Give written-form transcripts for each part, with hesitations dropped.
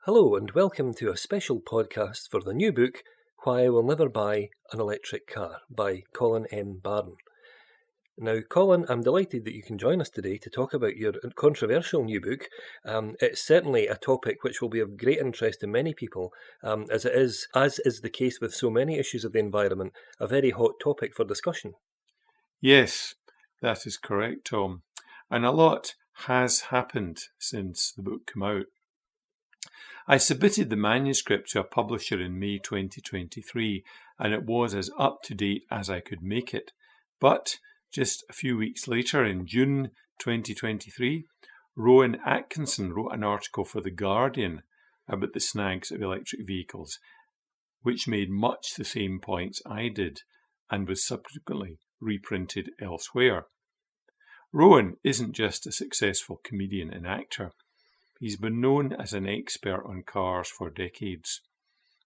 Hello and welcome to a special podcast for the new book, Why I Will Never Buy an Electric Car by Colin M. Barron. Now, Colin, I'm delighted that you can join us today to talk about your controversial new book. It's certainly a topic which will be of great interest to many people, as is the case with so many issues of the environment, a very hot topic for discussion. Yes, that is correct, Tom. And a lot has happened since the book came out. I submitted the manuscript to a publisher in May 2023, and it was as up-to-date as I could make it. But just a few weeks later, in June 2023, Rowan Atkinson wrote an article for The Guardian about the snags of electric vehicles, which made much the same points I did, and was subsequently reprinted elsewhere. Rowan isn't just a successful comedian and actor. He's been known as an expert on cars for decades.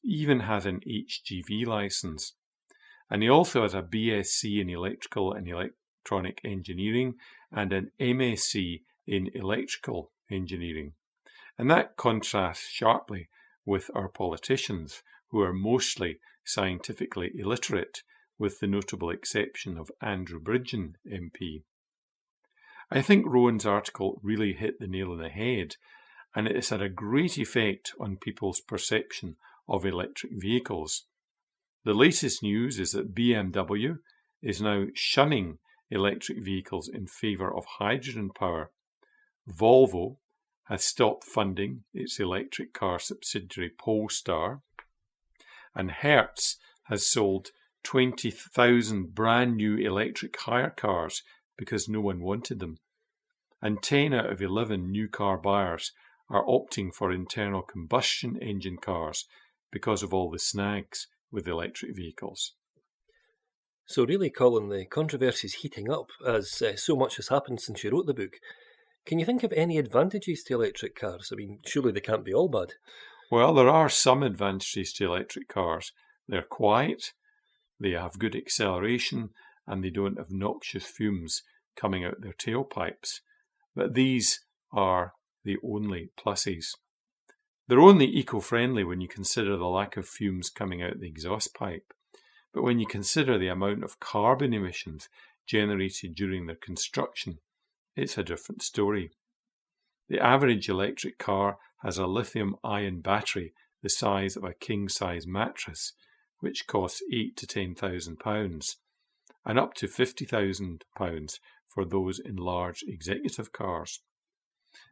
He even has an HGV licence. And he also has a BSc in Electrical and Electronic Engineering and an MSc in Electrical Engineering. And that contrasts sharply with our politicians, who are mostly scientifically illiterate, with the notable exception of Andrew Bridgen MP. I think Rowan's article really hit the nail on the head, and it has had a great effect on people's perception of electric vehicles. The latest news is that BMW is now shunning electric vehicles in favour of hydrogen power. Volvo has stopped funding its electric car subsidiary Polestar, and Hertz has sold 20,000 brand new electric hire cars because no one wanted them. And 10 out of 11 new car buyers are opting for internal combustion engine cars because of all the snags with electric vehicles. So really, Colin, the controversy is heating up as so much has happened since you wrote the book. Can you think of any advantages to electric cars? I mean, surely they can't be all bad. Well, there are some advantages to electric cars. They're quiet, they have good acceleration, and they don't have noxious fumes coming out their tailpipes. But these are the only pluses. They're only eco-friendly when you consider the lack of fumes coming out the exhaust pipe. But when you consider the amount of carbon emissions generated during their construction, it's a different story. The average electric car has a lithium-ion battery the size of a king-size mattress, which costs £8,000 to £10,000, and up to £50,000 for those in large executive cars.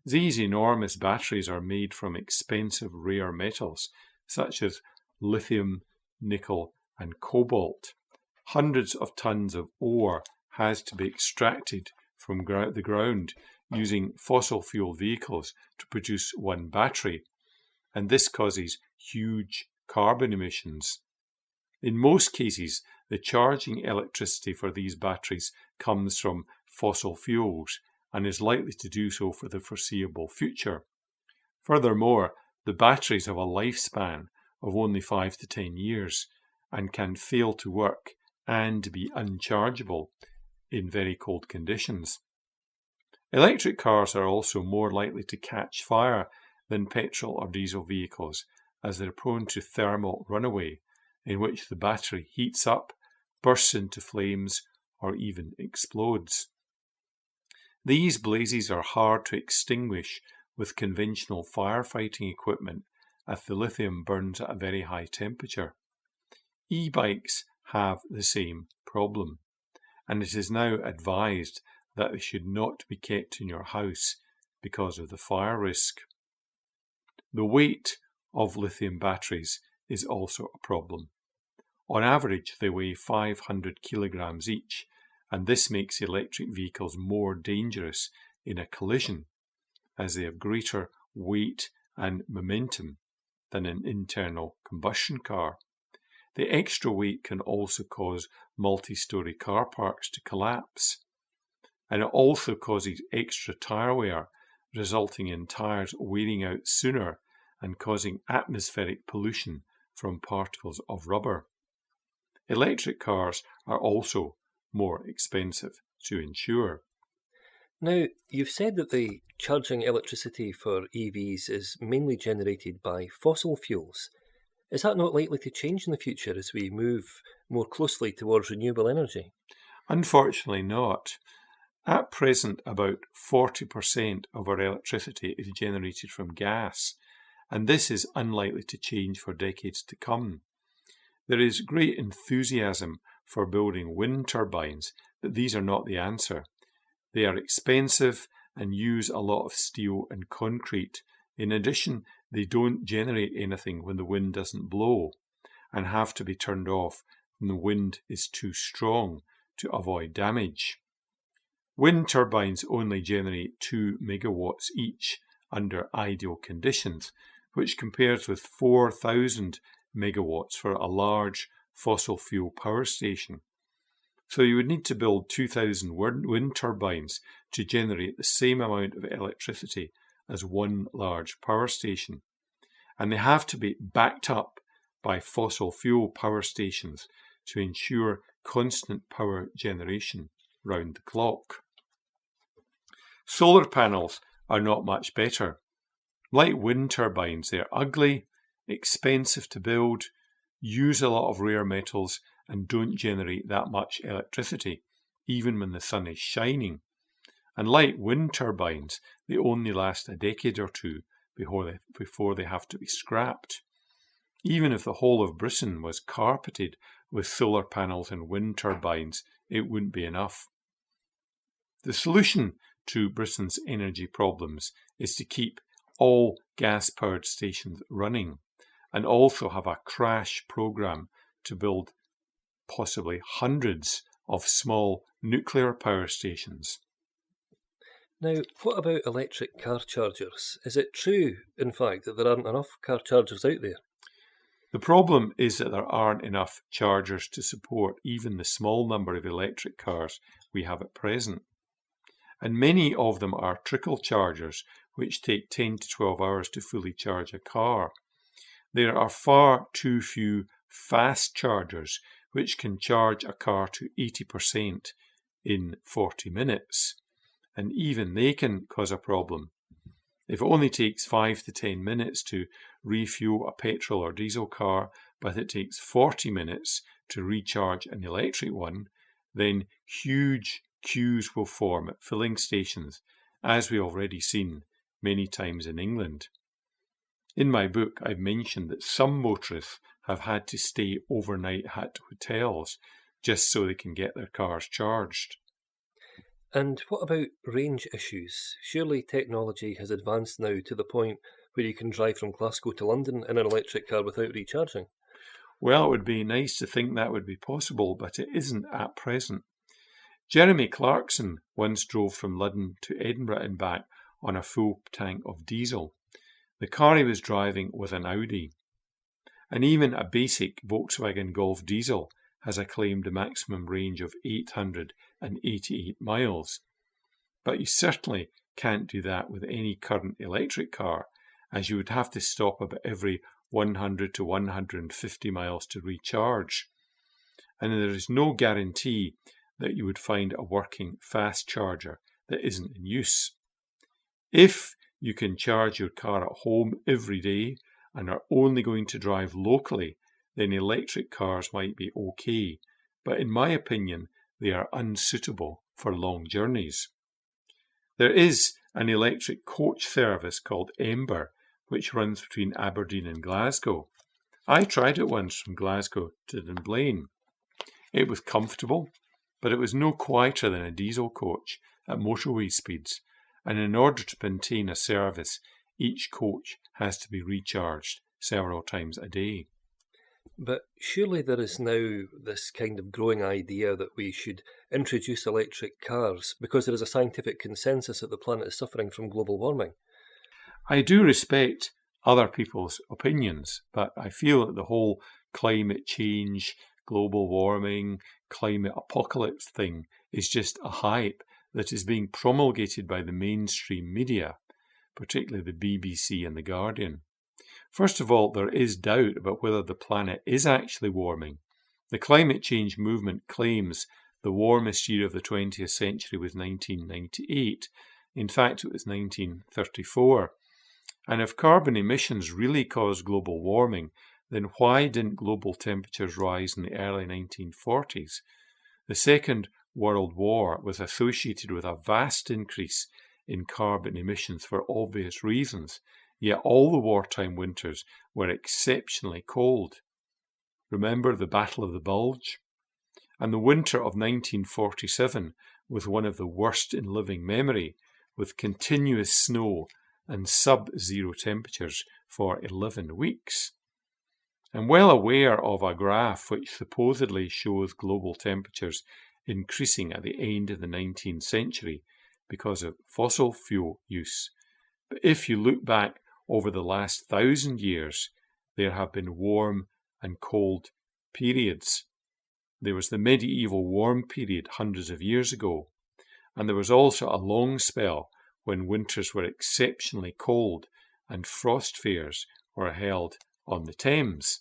These enormous batteries are made from expensive rare metals, such as lithium, nickel, and cobalt. Hundreds of tons of ore has to be extracted from the ground using fossil fuel vehicles to produce one battery, and this causes huge carbon emissions. In most cases, the charging electricity for these batteries comes from fossil fuels and is likely to do so for the foreseeable future. Furthermore, the batteries have a lifespan of only 5 to 10 years and can fail to work and be unchargeable in very cold conditions. Electric cars are also more likely to catch fire than petrol or diesel vehicles, as they're prone to thermal runaway, in which the battery heats up, bursts into flames, or even explodes. These blazes are hard to extinguish with conventional firefighting equipment, as the lithium burns at a very high temperature. E-bikes have the same problem, and it is now advised that they should not be kept in your house because of the fire risk. The weight of lithium batteries is also a problem. On average, they weigh 500 kilograms each, and this makes electric vehicles more dangerous in a collision, as they have greater weight and momentum than an internal combustion car. The extra weight can also cause multi-storey car parks to collapse, and it also causes extra tyre wear, resulting in tyres wearing out sooner and causing atmospheric pollution from particles of rubber. Electric cars are also more expensive to insure. Now, you've said that the charging electricity for EVs is mainly generated by fossil fuels. Is that not likely to change in the future as we move more closely towards renewable energy? Unfortunately not. At present, about 40% of our electricity is generated from gas, and this is unlikely to change for decades to come. There is great enthusiasm for building wind turbines, but these are not the answer. They are expensive and use a lot of steel and concrete. In addition, they don't generate anything when the wind doesn't blow and have to be turned off when the wind is too strong to avoid damage. Wind turbines only generate 2 megawatts each under ideal conditions, which compares with 4,000 megawatts for a large fossil fuel power station. So you would need to build 2,000 wind turbines to generate the same amount of electricity as one large power station. And they have to be backed up by fossil fuel power stations to ensure constant power generation round the clock. Solar panels are not much better. Like wind turbines, they're ugly, expensive to build, use a lot of rare metals, and don't generate that much electricity, even when the sun is shining. And like wind turbines, they only last a decade or two before they have to be scrapped. Even if the whole of Britain was carpeted with solar panels and wind turbines, it wouldn't be enough. The solution to Britain's energy problems is to keep all gas-powered stations running and also have a crash program to build possibly hundreds of small nuclear power stations. Now, what about electric car chargers? Is it true, in fact, that there aren't enough car chargers out there? The problem is that there aren't enough chargers to support even the small number of electric cars we have at present. And many of them are trickle chargers, which take 10 to 12 hours to fully charge a car. There are far too few fast chargers, which can charge a car to 80% in 40 minutes. And even they can cause a problem. If it only takes 5 to 10 minutes to refuel a petrol or diesel car, but it takes 40 minutes to recharge an electric one, then huge queues will form at filling stations, as we've already seen many times in England. In my book, I've mentioned that some motorists have had to stay overnight at hotels just so they can get their cars charged. And what about range issues? Surely technology has advanced now to the point where you can drive from Glasgow to London in an electric car without recharging. Well, it would be nice to think that would be possible, but it isn't at present. Jeremy Clarkson once drove from London to Edinburgh and back on a full tank of diesel. The car he was driving was an Audi. And even a basic Volkswagen Golf diesel has a claimed maximum range of 888 miles. But you certainly can't do that with any current electric car, as you would have to stop about every 100 to 150 miles to recharge. And there is no guarantee that you would find a working fast charger that isn't in use. If you can charge your car at home every day and are only going to drive locally, then electric cars might be okay, but in my opinion, they are unsuitable for long journeys. There is an electric coach service called Ember, which runs between Aberdeen and Glasgow. I tried it once from Glasgow to Dunblane. It was comfortable, but it was no quieter than a diesel coach at motorway speeds, and in order to maintain a service, each coach has to be recharged several times a day. But surely there is now this kind of growing idea that we should introduce electric cars because there is a scientific consensus that the planet is suffering from global warming. I do respect other people's opinions, but I feel that the whole climate change, global warming, climate apocalypse thing is just a hype that is being promulgated by the mainstream media, particularly the BBC and The Guardian. First of all, there is doubt about whether the planet is actually warming. The climate change movement claims The warmest year of the 20th century was 1998. In fact, it was 1934. And if carbon emissions really caused global warming, then why didn't global temperatures rise in the early 1940s? The Second World War was associated with a vast increase in carbon emissions for obvious reasons, yet all the wartime winters were exceptionally cold. Remember the Battle of the Bulge? And the winter of 1947 was one of the worst in living memory, with continuous snow and sub-zero temperatures for 11 weeks. I'm well aware of a graph which supposedly shows global temperatures increasing at the end of the 19th century because of fossil fuel use. But if you look back over the last 1,000 years, there have been warm and cold periods. There was the medieval warm period hundreds of years ago, and there was also a long spell when winters were exceptionally cold and frost fairs were held on the Thames.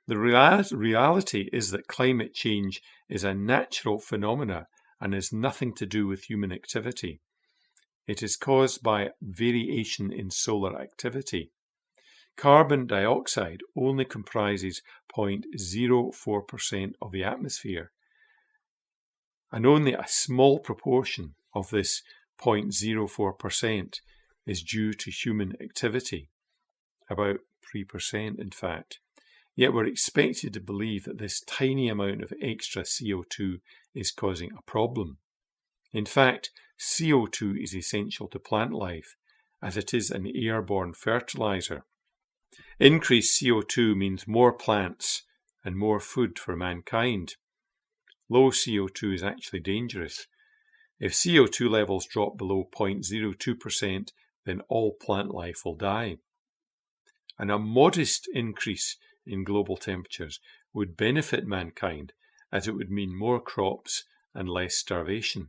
The reality is that climate change is a natural phenomena and has nothing to do with human activity. It is caused by variation in solar activity. Carbon dioxide only comprises 0.04% of the atmosphere, and only a small proportion of this 0.04% is due to human activity, about 3% in fact. Yet we're expected to believe that this tiny amount of extra CO2 is causing a problem. In fact, CO2 is essential to plant life, as it is an airborne fertilizer. Increased CO2 means more plants and more food for mankind. Low CO2 is actually dangerous. If CO2 levels drop below 0.02%, then all plant life will die. And a modest increase in global temperatures would benefit mankind, as it would mean more crops and less starvation.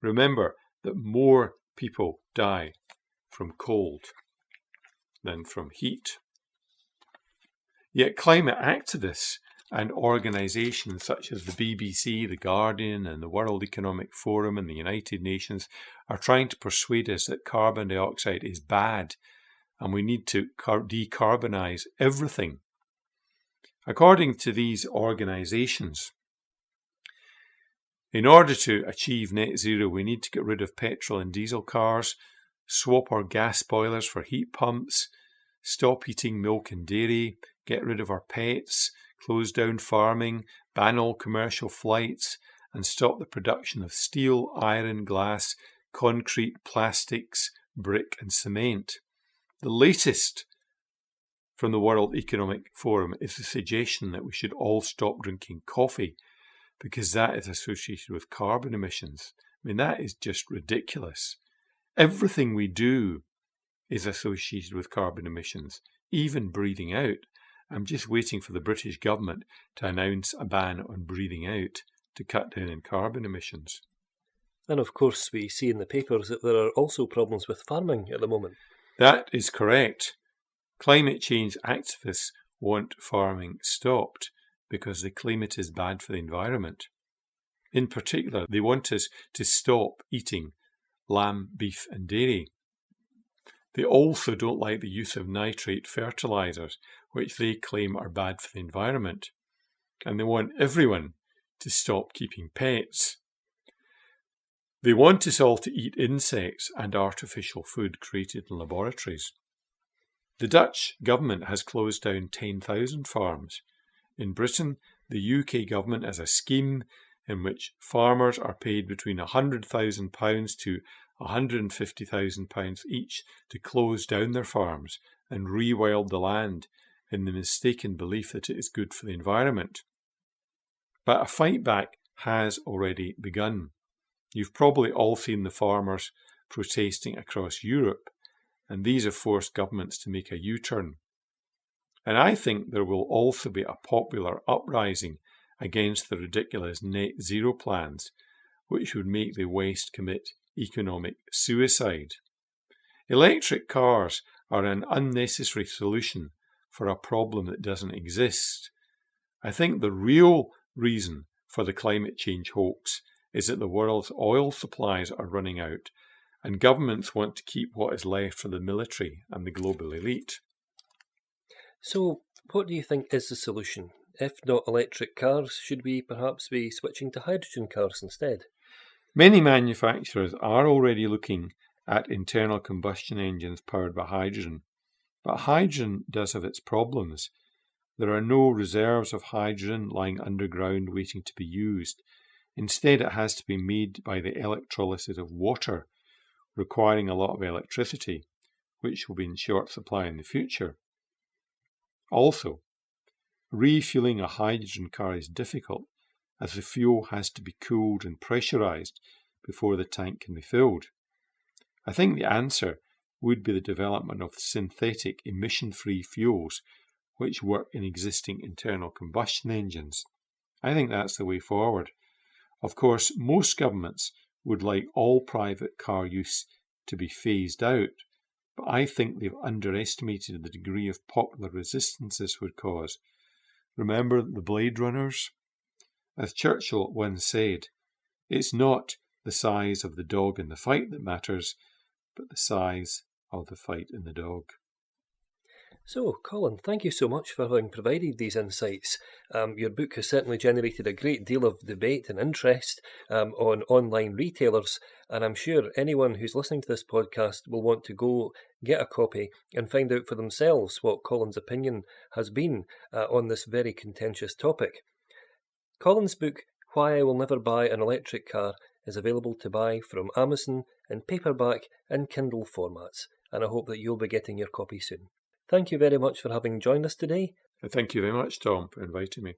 Remember that more people die from cold than from heat. Yet climate activists and organisations such as the BBC, The Guardian and the World Economic Forum and the United Nations are trying to persuade us that carbon dioxide is bad and we need to decarbonise everything. According to these organisations, in order to achieve net zero, we need to get rid of petrol and diesel cars, swap our gas boilers for heat pumps, stop eating milk and dairy, get rid of our pets, close down farming, ban all commercial flights, and stop the production of steel, iron, glass, concrete, plastics, brick and cement. The latest from the World Economic Forum is the suggestion that we should all stop drinking coffee because that is associated with carbon emissions. I mean, that is just ridiculous. Everything we do is associated with carbon emissions, even breathing out. I'm just waiting for the British government to announce a ban on breathing out to cut down on carbon emissions. And of course, we see in the papers that there are also problems with farming at the moment. That is correct. Climate change activists want farming stopped because they claim it is bad for the environment. In particular, they want us to stop eating lamb, beef and dairy. They also don't like the use of nitrate fertilizers, which they claim are bad for the environment. And they want everyone to stop keeping pets. They want us all to eat insects and artificial food created in laboratories. The Dutch government has closed down 10,000 farms. In Britain, the UK government has a scheme in which farmers are paid between £100,000 to £150,000 each to close down their farms and rewild the land in the mistaken belief that it is good for the environment. But a fight back has already begun. You've probably all seen the farmers protesting across Europe, and these have forced governments to make a U-turn. And I think there will also be a popular uprising against the ridiculous net zero plans, which would make the West commit economic suicide. Electric cars are an unnecessary solution for a problem that doesn't exist. I think the real reason for the climate change hoax is that the world's oil supplies are running out, and governments want to keep what is left for the military and the global elite. So, what do you think is the solution? If not electric cars, should we perhaps be switching to hydrogen cars instead? Many manufacturers are already looking at internal combustion engines powered by hydrogen, but hydrogen does have its problems. There are no reserves of hydrogen lying underground waiting to be used. Instead, it has to be made by the electrolysis of water, requiring a lot of electricity, which will be in short supply in the future. Also, refueling a hydrogen car is difficult, as the fuel has to be cooled and pressurized before the tank can be filled. I think the answer would be the development of synthetic emission-free fuels which work in existing internal combustion engines. I think that's the way forward. Of course, most governments would like all private car use to be phased out, but I think they've underestimated the degree of popular resistance this would cause. Remember the Blade Runners? As Churchill once said, it's not the size of the dog in the fight that matters, but the size of the fight in the dog. So, Colin, thank you so much for having provided these insights. Your book has certainly generated a great deal of debate and interest on online retailers, and I'm sure anyone who's listening to this podcast will want to go get a copy and find out for themselves what Colin's opinion has been on this very contentious topic. Colin's book, Why I Will Never Buy an Electric Car, is available to buy from Amazon in paperback and Kindle formats, and I hope that you'll be getting your copy soon. Thank you very much for having joined us today. Thank you very much, Tom, for inviting me.